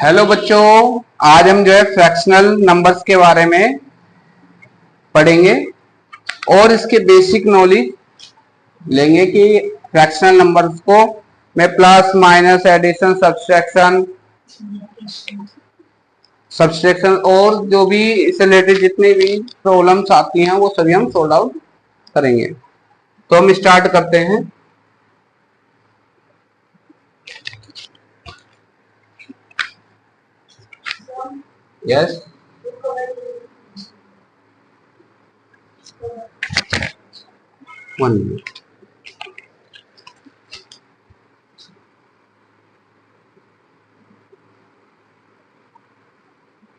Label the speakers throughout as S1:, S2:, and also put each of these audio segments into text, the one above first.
S1: Hello बच्चों, आज हम जो है फ्रैक्शनल नंबर्स के बारे में पढ़ेंगे और इसके बेसिक नॉलेज लेंगे कि फ्रैक्शनल नंबर्स को में प्लस माइनस एडिशन सब्सट्रैक्शन और जो भी इससे रिलेटेड जितनी भी प्रॉब्लम्स आती हैं वो सभी हम सोल्व आउट करेंगे। तो हम स्टार्ट करते हैं। Yes, one minute.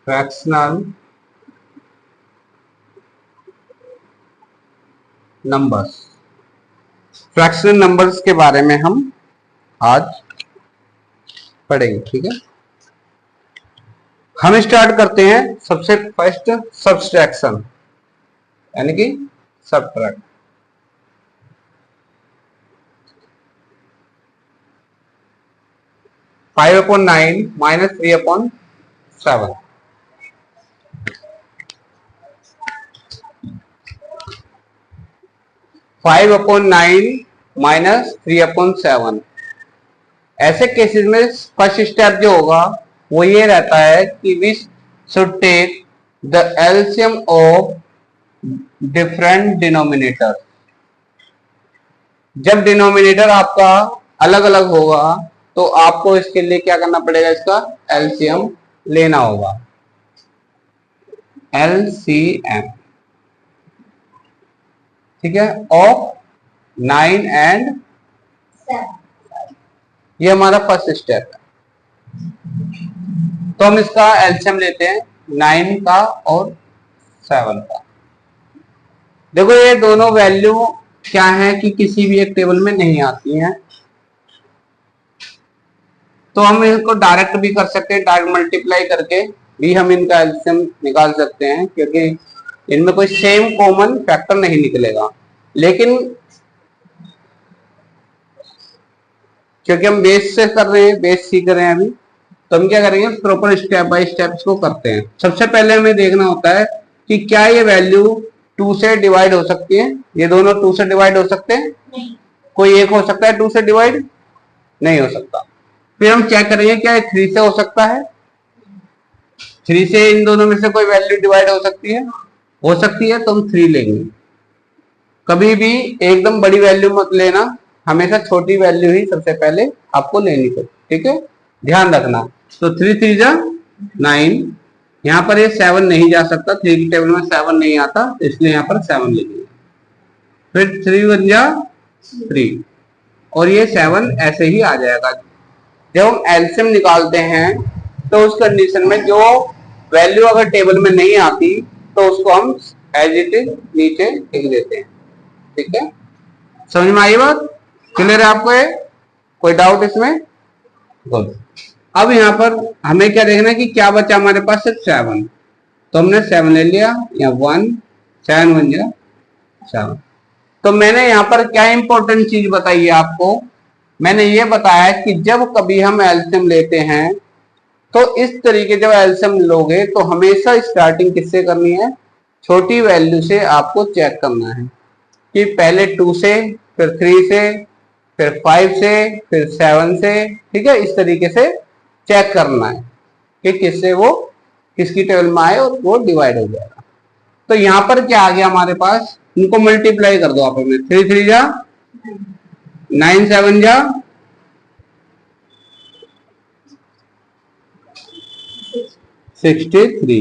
S1: Fractional numbers, fractional numbers के बारे में हम आज पढ़ेंगे। ठीक है, हम स्टार्ट करते हैं सबसे फर्स्ट सब्सट्रैक्शन यानी कि subtract. 5/9 minus 3/7। Five upon 9 minus 3/7। ऐसे केसेस में फर्स्ट स्टेप जो होगा वो ये रहता है कि we should take the LCM of different denominator. जब डिनोमिनेटर आपका अलग अलग होगा तो आपको इसके लिए क्या करना पड़ेगा, इसका एलसीएम लेना होगा। एलसीएम, ठीक है, ऑफ 9 एंड 7। ये हमारा फर्स्ट स्टेप है। तो हम इसका एलसीएम लेते हैं 9 का और 7 का। देखो ये दोनों वैल्यू क्या है कि किसी भी एक टेबल में नहीं आती हैं, तो हम इनको डायरेक्ट भी कर सकते हैं, डायरेक्ट मल्टीप्लाई करके भी हम इनका एलसीएम निकाल सकते हैं, क्योंकि इनमें कोई सेम कॉमन फैक्टर नहीं निकलेगा। लेकिन क्योंकि हम बेस से कर रहे हैं, बेस सीख रहे हैं अभी, तो हम क्या करेंगे, प्रॉपर स्टेप बाय स्टेप को करते हैं। सबसे पहले हमें देखना होता है कि क्या ये वैल्यू 2 से डिवाइड हो सकती है। ये दोनों 2 से डिवाइड हो सकते हैं? नहीं। कोई एक हो सकता है 2 से डिवाइड? नहीं हो सकता। फिर हम चेक करेंगे क्या ये 3 से हो सकता है? 3 से इन दोनों में से कोई वैल्यू डिवाइड हो सकती है? हो सकती है, तो हम 3 लेंगे। कभी भी एकदम बड़ी वैल्यू मत लेना, हमेशा छोटी वैल्यू ही सबसे पहले आपको लेनी चाहिए। ठीक है, ध्यान रखना। तो 3 3 जा 9, यहाँ पर ये 7 नहीं जा सकता, 3 की टेबल में 7 नहीं आता, इसलिए यहाँ पर 7 लिखेंगे। फिर 3 1 जा 3 और ये 7 ऐसे ही आ जाएगा। जब हम एलसीएम निकालते हैं तो उस कंडीशन में जो वैल्यू अगर टेबल में नहीं आती तो उसको हम एज इट इज नीचे लिख देते हैं। ठीक है, समझ में आई बात? क्लियर है आपको? कोई डाउट इसमें? गुड। अब यहाँ पर हमें क्या देखना है कि क्या बचा हमारे पास, सिर्फ 7। तो हमने 7 ले लिया, या 1 7 1 जा 7। तो मैंने यहाँ पर क्या इंपॉर्टेंट चीज बताई है आपको, मैंने ये बताया कि जब कभी हम एलसीएम लेते हैं तो इस तरीके जब एलसीएम लोगे तो हमेशा स्टार्टिंग किससे करनी है, छोटी वैल्यू से आपको चेक करना है कि पहले 2 से, फिर 3 से, फिर 5 से, फिर 7 से। ठीक है, इस तरीके से चेक करना है कि किससे वो किसकी टेबल में आए और वो डिवाइड हो जाएगा। तो यहाँ पर क्या आ गया हमारे पास, इनको मल्टीप्लाई कर दो आप में। 3 3 जा 9 7 जा 63,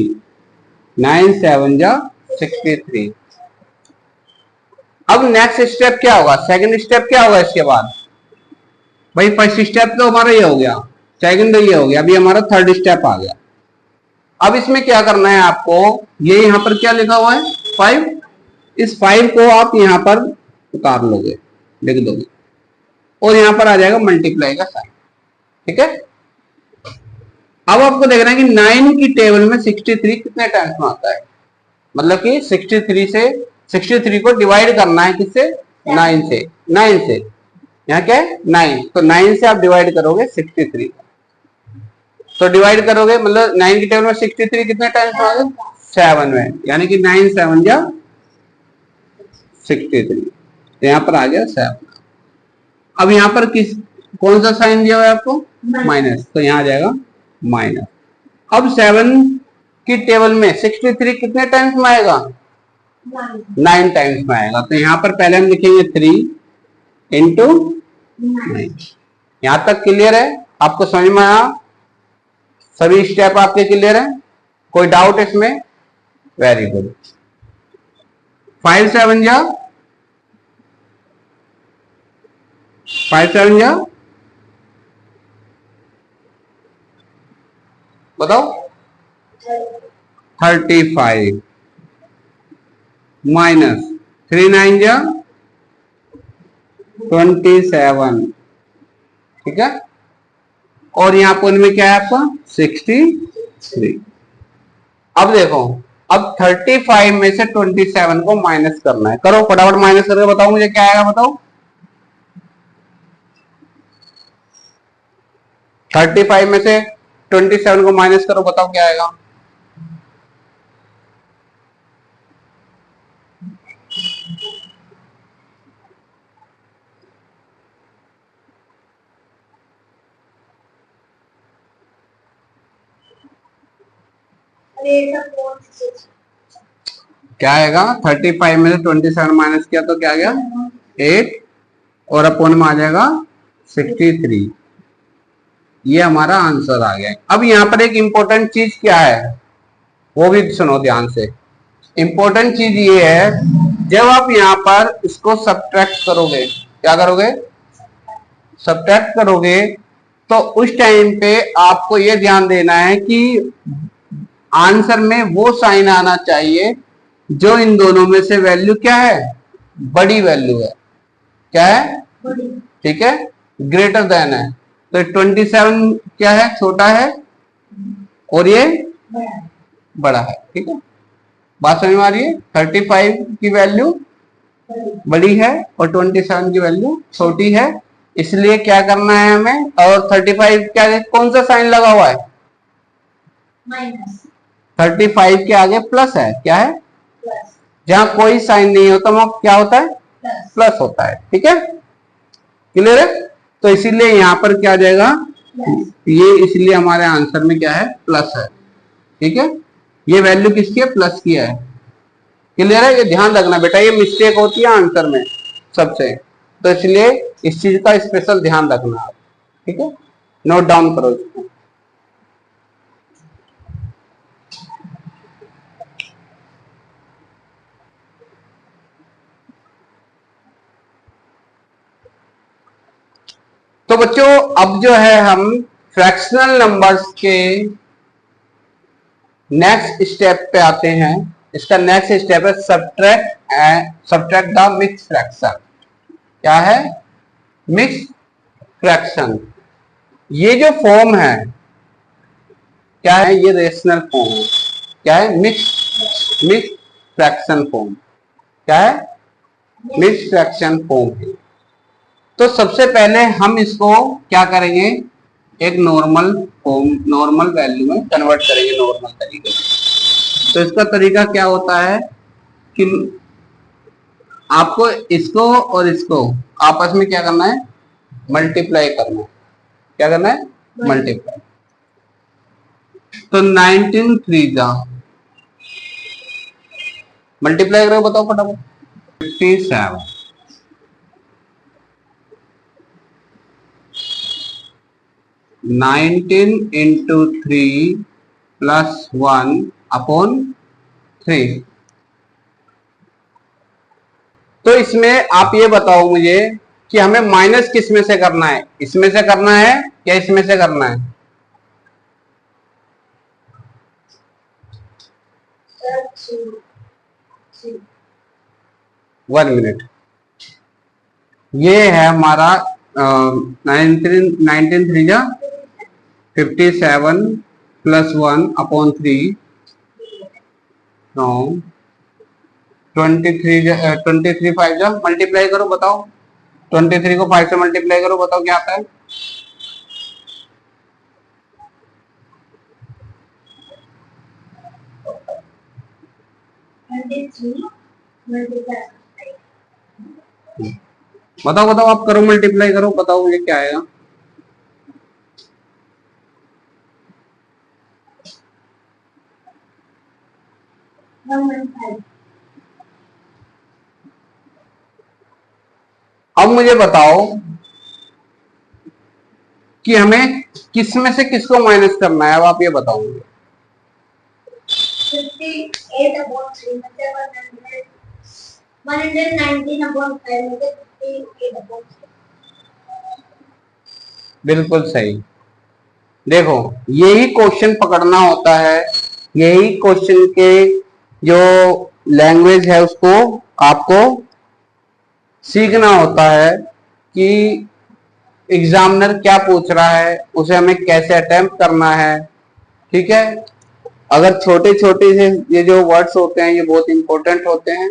S1: 9 7 जा 63। अब नेक्स्ट स्टेप क्या होगा, सेकंड स्टेप क्या होगा इसके बाद? भाई फर्स्ट स्टेप तो हमारा ये हो गया, सेकंड ये हो गया, अभी हमारा थर्ड स्टेप आ गया। अब इसमें क्या करना है आपको, ये यहाँ पर क्या लिखा हुआ है 5, इस 5 को आप यहाँ पर उतार लोगे, लिख दोगे और यहाँ पर आ जाएगा मल्टीप्लाई का साइन। ठीक है, अब आपको देखना है कि 9 की टेबल में 63 कितने टाइम्स में आता है, मतलब कि 63 को डिवाइड करना है किससे, 9 से। 9 से यहाँ क्या है 9, तो 9 से आप डिवाइड करोगे 63। तो डिवाइड करोगे मतलब 9 की टेबल में 63 कितने टाइम्स में आ गया? 7 में, यानी कि 9 7 या 63, यहाँ पर आ गया 7। अब यहाँ पर कौन सा साइन दिया हुआ है आपको? माइनस, तो यहाँ आ जाएगा माइनस। अब 7 की टेबल में 63 कितने टाइम्स में आएगा? 9 टाइम्स में आएगा। तो यहाँ पर पहले हम लिखेंगे 3 इंटू 9। यहां तक क्लियर है? आपको समझ में आया? सभी स्टेप आपके क्लियर है? कोई डाउट इसमें? Very good. 5 7 जा 5 7 जा बताओ 35 माइनस 3 9 जा 27, ठीक है। और यहां पर में क्या है आपका? 63। अब देखो, अब 35 में से 27 को माइनस करना है। करो फटाफट, माइनस करके बताओ मुझे क्या आएगा, बताओ। 35 में से 27 को माइनस करो, बताओ क्या आएगा। क्या आएगा? 35 में से 27 माइनस किया तो क्या आ गया? 8, और अपोन में आ जाएगा 63। ये हमारा आंसर आ गया। अब यहाँ पर एक इंपॉर्टेंट चीज क्या है वो भी सुनो ध्यान से। इंपॉर्टेंट चीज ये है, जब आप यहाँ पर इसको सब्ट्रैक्ट करोगे, क्या करोगे? सब्ट्रैक्ट करोगे, तो उस टाइम पे आपको ये ध्यान देना है कि आंसर में वो साइन आना चाहिए जो इन दोनों में से वैल्यू क्या है? बड़ी वैल्यू है। क्या है? ठीक है, ग्रेटर देन है। तो 27 क्या है? छोटा है, और ये बड़ा है। ठीक है, बात समझ में आ रही है? 35 की वैल्यू बड़ी है और 27 की वैल्यू छोटी है, इसलिए क्या करना है हमें? और 35 क्या है? कौन सा साइन लगा हुआ है? माइनस। 35 के आगे प्लस है। क्या है? प्लस। जहां कोई साइन नहीं होता वहां क्या होता है? प्लस होता है। ठीक है, क्लियर है? तो इसीलिए यहां पर क्या आ जाएगा? ये इसलिए हमारे आंसर में क्या है? प्लस है। ठीक है, ये वैल्यू किसकी है? प्लस की है। क्लियर है? ये ध्यान रखना बेटा, ये मिस्टेक होती है आंसर में सबसे, तो इसलिए इस चीज का स्पेशल ध्यान रखना आप। ठीक है, नोट डाउन करो इसको। तो बच्चों अब जो है हम फ्रैक्शनल नंबर्स के नेक्स्ट स्टेप पे आते हैं। इसका नेक्स्ट स्टेप है सब्ट्रैक्ट द मिक्स फ्रैक्शन। क्या है? Mix fraction. ये जो फॉर्म है क्या है? ये रेशनल फॉर्म है। क्या है? Mix fraction form. क्या है? मिक्स फ्रैक्शन फॉर्म है। तो सबसे पहले हम इसको क्या करेंगे? एक नॉर्मल फॉर्म, नॉर्मल वैल्यू में कन्वर्ट करेंगे नॉर्मल तरीके से। तो इसका तरीका क्या होता है कि आपको इसको और इसको आपस में क्या करना है? मल्टीप्लाई करना है। क्या करना है? मल्टीप्लाई। तो 19 3 जा मल्टीप्लाई करो, बताओ फटाफट। 57 19 इंटू 3 प्लस 1 अपॉन 3। तो इसमें आप ये बताओ मुझे कि हमें माइनस किस में से करना है? इसमें से करना है या इसमें से करना है? One minute. ये है हमारा 19 3 जा 57 प्लस 1 अपॉन 3, 23 5 जा मल्टीप्लाई करो, बताओ। 23 को 5 से मल्टीप्लाई करो, बताओ क्या आता है? बताओ बताओ, आप करो, मल्टीप्लाई करो, बताओ ये क्या आएगा। अब मुझे बताओ कि हमें किस में से किसको माइनस करना है, अब आप ये बताओ मुझे। 119/5 बिल्कुल सही। देखो, यही क्वेश्चन पकड़ना होता है, यही क्वेश्चन के जो लैंग्वेज है उसको आपको सीखना होता है कि एग्जामिनर क्या पूछ रहा है, उसे हमें कैसे अटेम्प्ट करना है। ठीक है, अगर छोटे छोटे से ये जो वर्ड्स होते हैं ये बहुत इंपॉर्टेंट होते हैं,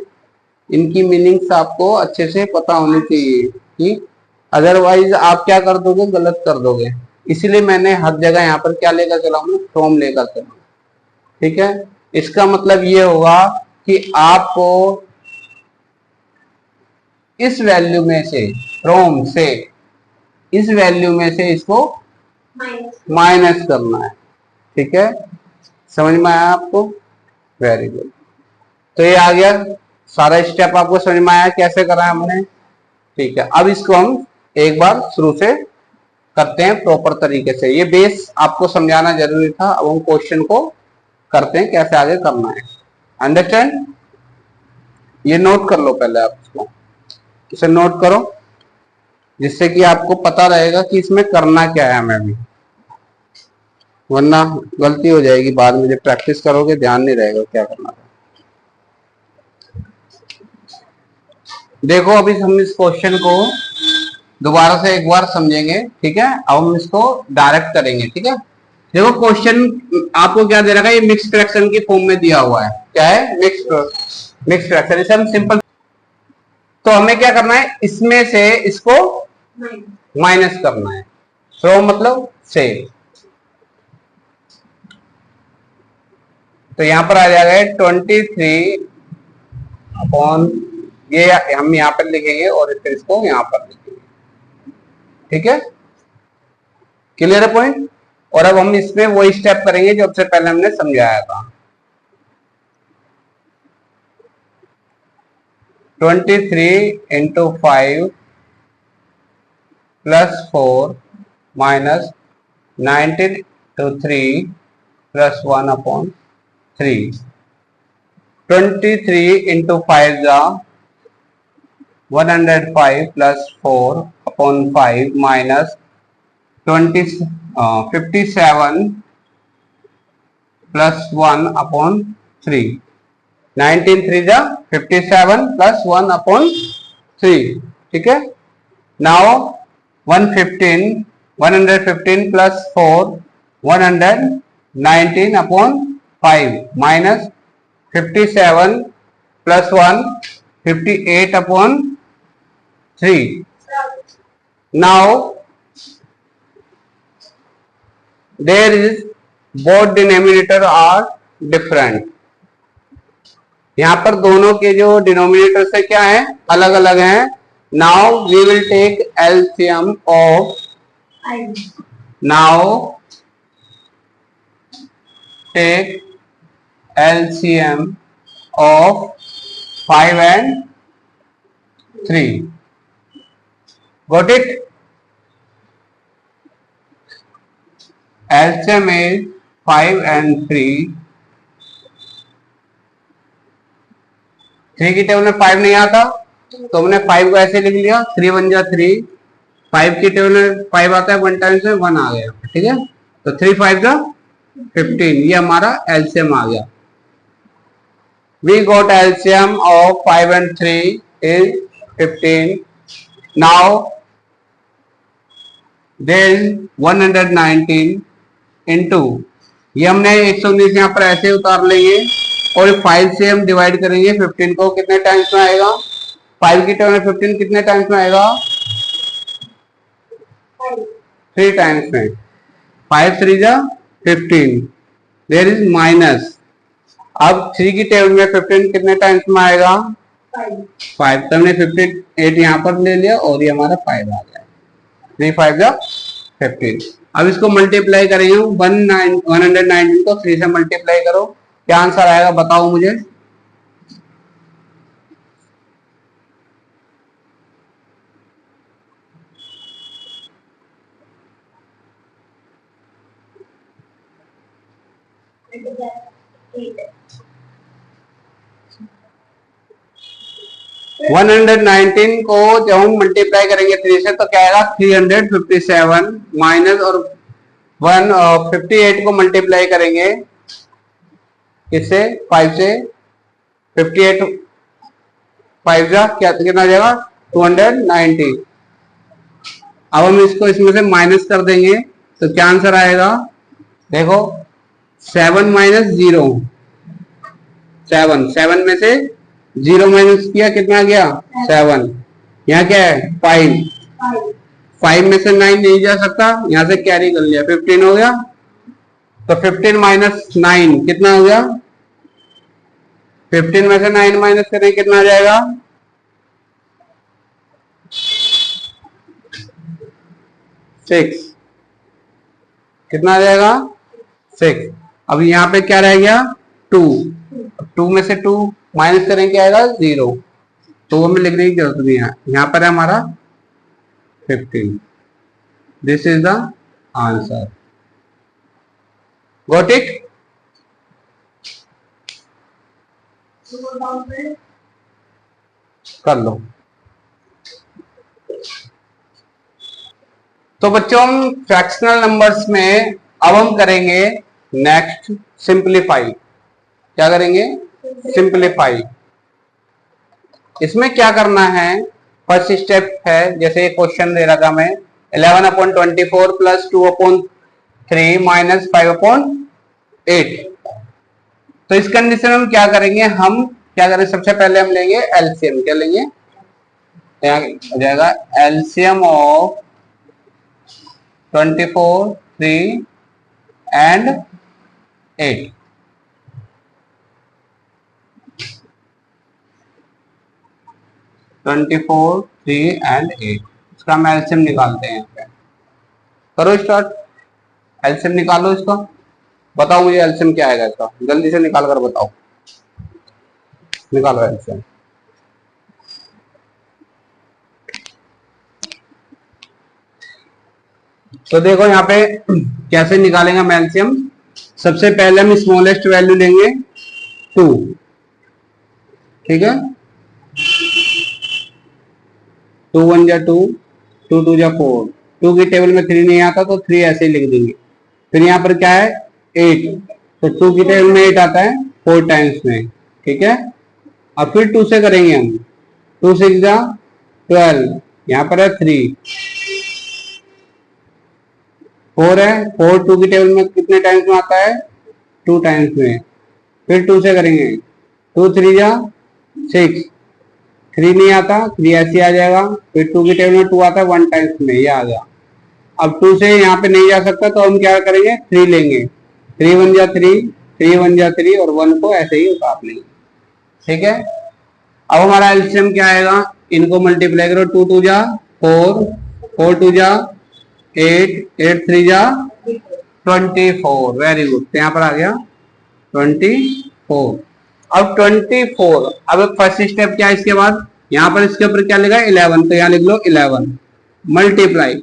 S1: इनकी मीनिंग्स आपको अच्छे से पता होनी चाहिए, कि अदरवाइज आप क्या कर दोगे, गलत कर दोगे। इसीलिए मैंने हर जगह यहाँ पर क्या लेकर चला हूँ, फ्रॉम लेकर चला। ठीक है, इसका मतलब ये होगा कि आपको इस वैल्यू में से, फ्रॉम से, इस वैल्यू में से इसको माइनस करना है। ठीक है, समझ में आया आपको? Very good. तो ये आ गया, सारा स्टेप आपको समझ में आया कैसे करा है हमने। ठीक है, अब इसको हम एक बार शुरू से करते हैं प्रॉपर तरीके से। ये बेस आपको समझाना जरूरी था, अब हम क्वेश्चन को करते हैं कैसे आगे करना है। अंडरस्टैंड? ये नोट कर लो पहले, आप इसको इसे नोट करो, जिससे कि आपको पता रहेगा कि इसमें करना क्या है हमें भी, वरना गलती हो जाएगी बाद में। जब प्रैक्टिस करोगे ध्यान नहीं रहेगा क्या करना है। देखो, अभी हम इस क्वेश्चन को दोबारा से एक बार समझेंगे। ठीक है, अब हम इसको डायरेक्ट करेंगे। ठीक है, देखो क्वेश्चन आपको क्या दे रखा है, ये मिक्स फ्रैक्शन की फॉर्म में दिया हुआ है। क्या है? Mix fraction. इसे हम सिंपल, तो हमें क्या करना है, इसमें से इसको माइनस करना है। फ्रॉम मतलब से, तो यहां पर आ जाएगा 23 अपॉन, ये हम यहां पर लिखेंगे और फिर इसको यहां पर लिखेंगे। ठीक है, क्लियर है पॉइंट? और अब हम इसमें वही स्टेप करेंगे जो सबसे पहले हमने समझाया था। 23 इंटू 5 प्लस 4 minus 19 two 3 plus 1 upon 3। 23 into 5 जा 105 plus 4 upon 5 minus 57 plus 1 upon 3। 19 3 जा 57 प्लस 1 अपॉन 3। ठीक है, now 115 plus 4 119 upon 5 minus 57 plus 1 58 upon 3। Now there is both denominator are different. यहां पर दोनों के जो डिनोमिनेटर से क्या है, अलग अलग हैं। Now we will take LCM of, now take LCM of 5 and 3. Got it? LCM is 5 and 3. 3 की टेबल में 5 नहीं आता, तो हमने 5 को ऐसे लिख लिया, 3 बन जा 3। 5 की टेबल में 5 आता है 1 टाइम्स में 1 आ गया। ठीक है, तो 3 5 जा 15, ये हमारा एलसीएम आ गया। We got LCM of 5 and 3 is 15. Now there is 119 into, ये हमने 119 यहाँ पर ऐसे उतार लेंगे और 5 से हम डिवाइड करेंगे 15 को, कितने टाइम्स में आएगा? 5 की टर्म में 15 कितने टाइम्स में आएगा? 3 टाइम्स में। 5 3 जा 15, देयर इज माइनस, अब 3 की टेबल में 15 कितने टाइम्स में आएगा? 5। तो हमने 58 यहाँ पर ले लिया और ये हमारा 5 आ गया। 3 5 जा 15। अब इसको मल्टीप्लाई करेंगे 119 को 3 से मल्टीप्लाई करो, क्या आंसर आएगा बताओ मुझे। वन 119 को जब हम मल्टीप्लाई करेंगे 3 से तो क्या आएगा? 357 माइनस और 158 को मल्टीप्लाई करेंगे इससे 5 से, 58 5 जा क्या कितना आ जाएगा? 290। अब हम इसको इसमें से माइनस कर देंगे तो क्या आंसर आएगा? देखो 7 माइनस 0, 7 में से 0 माइनस किया कितना आ गया? 7। यहाँ क्या है? 5 में से 9 नहीं जा सकता, यहाँ से कैरी कर लिया, 15 हो गया। तो 15 माइनस 9 कितना हो गया? 15 में से 9 माइनस करें कितना आ जाएगा? 6। कितना आ जाएगा? 6। अब यहाँ पे क्या रह गया? 2 में से 2 माइनस करें क्या आएगा? 0। तो हमें लिखने की जरूरत नहीं है, यहाँ पर है हमारा 15। This is the answer. Got it? कर लो। तो बच्चों हम फ्रैक्शनल नंबर्स में अब हम करेंगे नेक्स्ट सिंपलीफाई। क्या करेंगे? सिंपलीफाई। इसमें क्या करना है? फर्स्ट स्टेप है, जैसे क्वेश्चन दे रहा था मैं, 11/24 प्लस 2/3 माइनस 5/8। तो इस कंडीशन में हम क्या करेंगे? हम क्या करें? सबसे पहले हम लेंगे एलसीएम। क्या लेंगे? हो जाएगा LCM of 24, 3 and 8। Twenty 3 and 8, इसका हम एलसीएम निकालते हैं। यहाँ पे करो स्टार्ट, एलसीएम निकालो इसका। बताओ मुझे एलसीएम क्या आएगा इसका, जल्दी से निकाल कर बताओ। निकालो एलसीएम। तो देखो यहाँ पे कैसे निकालेंगे हम एलसीएम। सबसे पहले हम स्मॉलेस्ट वैल्यू लेंगे 2, ठीक है। 2 1 जा 2, 2 2 जा 4। 2 की टेबल में 3 नहीं आता तो 3 ऐसे ही लिख देंगे। फिर यहाँ पर क्या है? 8, तो 2 की टेबल में 8 आता है 4 टाइम्स में, ठीक है। अब फिर 2 से करेंगे हम, 2 6 जा 12, यहाँ पर है 3, 4 है, 4 2 की टेबल में कितने टाइम्स में आता है? 2 टाइम्स में। फिर 2 से करेंगे, 2 3 जा 6, 3 नहीं आता, 3 ऐसे आ जाएगा। फिर 2 की टेबल में 2 आता है 1 टाइम्स में, ये आ गया। अब 2 से यहाँ पे नहीं जा सकता तो हम क्या करेंगे? 3 लेंगे, 3 1 जा 3, 3 1 जा 3 और 1 को ऐसे ही उतार लेंगे, ठीक है। अब हमारा एलसीएम क्या आएगा? इनको मल्टीप्लाई करो, 2 2 जा 4, 4 2 जा 8, 8 3 जा 24। वेरी गुड, तो यहाँ पर आ गया 24। अब 24, अब फर्स्ट स्टेप क्या है इसके बाद? यहाँ पर इसके ऊपर क्या लिखा है? 11, तो यहाँ लिख लो 11 मल्टीप्लाई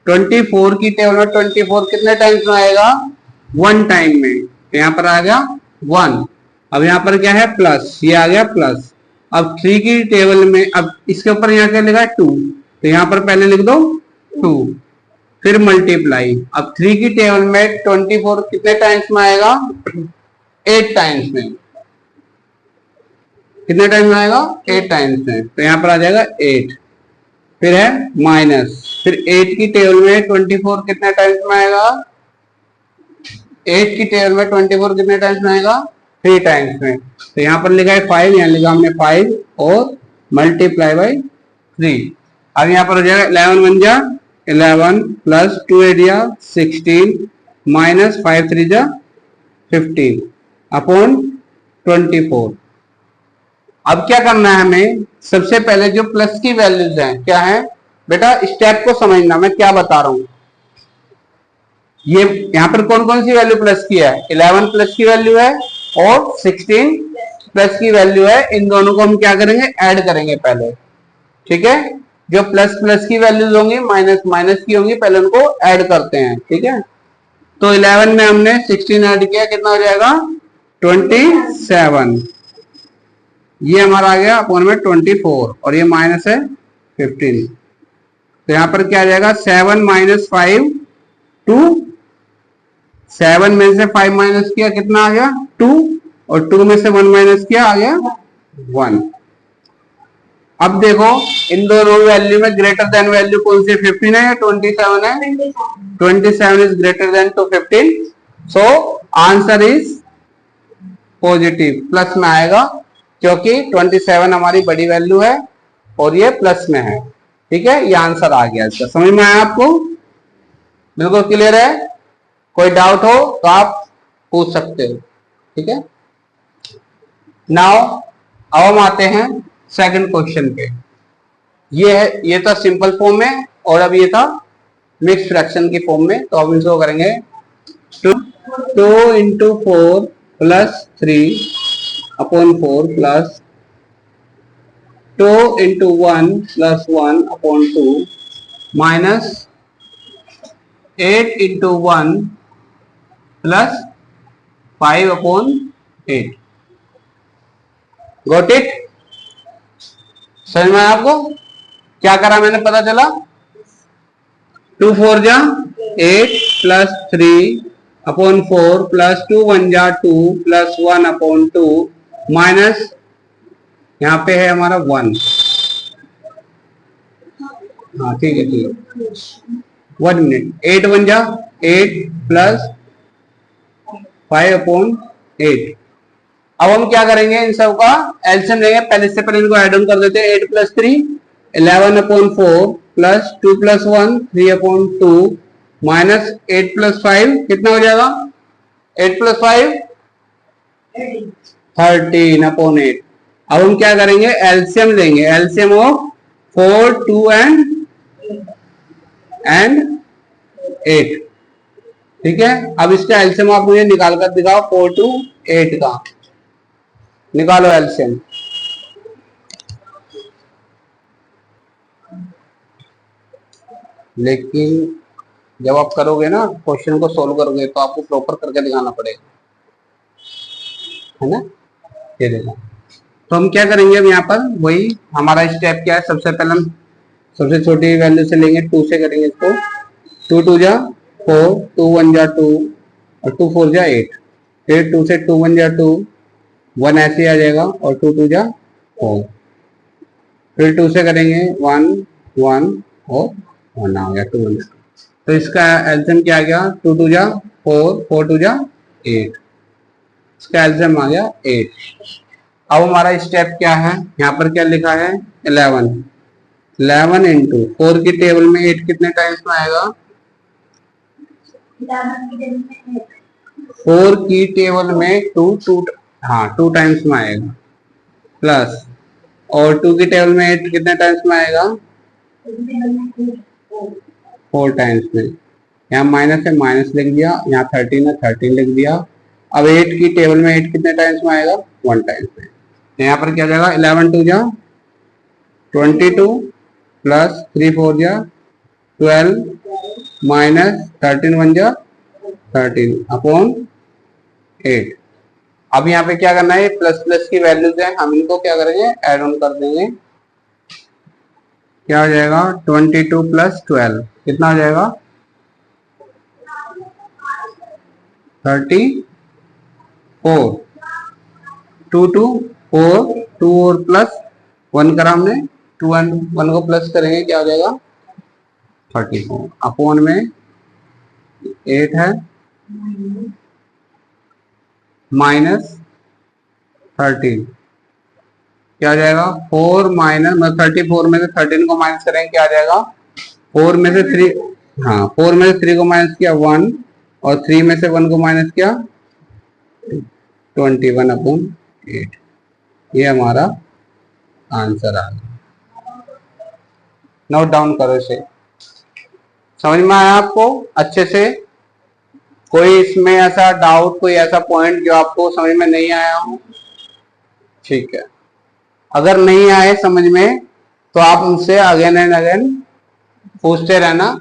S1: 24 की टेबल में 24 कितने टाइम्स में आएगा? 1 टाइम में, तो यहाँ पर आ गया 1। अब यहाँ पर क्या है? प्लस, ये आ गया प्लस। अब 3 की टेबल में, अब इसके ऊपर यहाँ क्या लिखा है? 2, तो यहाँ पर पहले लिख दो 2, फिर मल्टीप्लाई। अब 3 की टेबल में 24 कितने टाइम्स में आएगा? 8 टाइम्स में। कितने टाइम्स में आएगा? 8 टाइम्स में, तो यहाँ पर आ जाएगा 8। फिर है माइनस, फिर 8 की टेबल में 24 कितने टाइम्स में आएगा? 8 की टेबल में 24 कितने टाइम्स में आएगा? 3 टाइम्स में। तो यहाँ पर लिखा है 5, यहाँ लिखा हमने 5 और मल्टीप्लाई बाई 3। अब यहाँ पर हो जाएगा 11 1 जा 11 प्लस 2 8 जा 16 माइनस 5 3 जा 15 अपॉन 24। अब क्या करना है हमें, सबसे पहले जो प्लस की वैल्यूज हैं क्या है बेटा, स्टेप को समझना मैं क्या बता रहा हूं। ये यहां पर कौन कौन सी वैल्यू प्लस की है, 11 प्लस की वैल्यू है और 16 प्लस की वैल्यू है। इन दोनों को हम क्या करेंगे, ऐड करेंगे पहले। ठीक है, जो प्लस प्लस की वैल्यूज होंगी माइनस माइनस की होंगी, पहले उनको ऐड करते हैं। ठीक है, तो 11 में हमने 16 ऐड किया, कितना हो जाएगा 27। ये हमारा आ गया अपॉन में 24 और ये माइनस है 15। तो यहां पर क्या आ जाएगा 7 माइनस 5 2। 7 में से 5 माइनस किया कितना आ गया 2 और 2 में से 1 माइनस किया आ गया 1। अब देखो इन दोनों वैल्यू में ग्रेटर देन वैल्यू कौन सी है, 15 है या 27 है, 27 is greater than to 15। So answer is positive, plus में आएगा क्योंकि 27 हमारी बड़ी वैल्यू है और ये प्लस में है। ठीक है, ये आंसर आ गया इसका। समझ में आया आपको, बिल्कुल क्लियर है। कोई डाउट हो तो आप पूछ सकते हो। ठीक है, नाउ अब हम आते हैं सेकंड क्वेश्चन पे। ये है, ये था सिंपल फॉर्म में और अब ये था मिक्स फ्रैक्शन की फॉर्म में। तो अब इसको करेंगे 2 into 4 plus 3 upon 4 plus 2 into 1 plus 1 upon 2 minus 8 into 1 plus 5 upon 8। Got it? समझ में आया आपको क्या करा मैंने, पता चला 2 4 जा 8 प्लस 3 अपॉन 4 प्लस 2 1 जा 2 प्लस 1 अपॉन 2 माइनस यहाँ पे है हमारा 1। हाँ ठीक है ठीक है, 1 मिनट। 8 1 जा 8 प्लस 5 अपॉन 8। अब हम क्या करेंगे, इन सब का एलसीएम लेंगे। पहले से पहले इनको ऐड ऑन कर देते हैं। 8 plus 3 11 upon 4 plus 2 plus 1 3 upon 2 minus 8 plus 5 कितना हो जाएगा, 8 प्लस 5 13 अपॉन 8। अब हम क्या करेंगे, एलसीएम लेंगे। LCM of 4 2 and 8। ठीक है, अब इसका एलसीएम आप मुझे निकाल कर दिखाओ। 4 2 8 का निकालो एलसीएम। लेकिन जब आप करोगे ना, क्वेश्चन को सोल्व करोगे तो आपको प्रॉपर करके दिखाना पड़ेगा, है ना। ये देखो, तो हम क्या करेंगे अब यहाँ पर वही हमारा स्टेप क्या है, सबसे पहले हम सबसे छोटी वैल्यू से लेंगे, 2 से करेंगे इसको। 2 2 जा 4 2 1 जा 2 और 2 4 जा 8। फिर 2 से 2 1 जा 2 1 ऐसे आ जाएगा और 2 2 जा 4। फिर 2 से करेंगे 1 1 और 1 आ गया 2 1। तो इसका एलसीएम क्या आ गया, 2 2 जा 4 4 2 जा 8। इसका एलसीएम आ गया 8। अब हमारा स्टेप क्या है, यहाँ पर क्या लिखा है 11। 11 इंटू 4 की टेबल में 8 कितने टाइम्स में आएगा, 4 की टेबल में 2 2 हाँ 2 टाइम्स में आएगा। प्लस और 2 की टेबल में 8 कितने टाइम्स में आएगा, 4 टाइम्स में। यहाँ माइनस है माइनस लिख दिया, यहाँ 13 है 13 लिख दिया। अब 8 की टेबल में 8 कितने टाइम्स में आएगा, 1 टाइम्स में। यहाँ पर क्या जाएगा 11 2 जा 22 प्लस 3 4 जा 12 माइनस 13 1 जा 13 अपॉन 8। अब यहाँ पे क्या करना है, प्लस प्लस की वैल्यूज है, हम इनको क्या करेंगे ऐड ऑन कर देंगे। क्या हो जाएगा 22 प्लस 12 कितना हो जाएगा 34। 2 2 4 2 और प्लस 1 करा हमने, 2 1 को प्लस करेंगे क्या हो जाएगा 34 अपॉन में 8 है माइनस 13 क्या आ जाएगा 4 माइनस 34 में से 13 को माइनस करेंगे क्या आ जाएगा 4 में से 3 हाँ 4 में से 3 को माइनस किया 1 और 3 में से 1 को माइनस किया 21 अपॉन 8। ये हमारा आंसर आ गया। नोट डाउन करो इसे। समझ में आया आपको अच्छे से? कोई इसमें ऐसा डाउट, कोई ऐसा पॉइंट जो आपको समझ में नहीं आया हो? ठीक है, अगर नहीं आए समझ में तो आप मुझसे अगेन एंड अगेन पूछते रहना।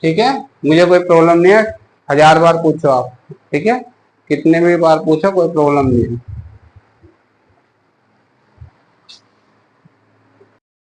S1: ठीक है, मुझे कोई प्रॉब्लम नहीं है, 1000 बार पूछो आप। ठीक है, कितने भी बार पूछो, कोई प्रॉब्लम नहीं है।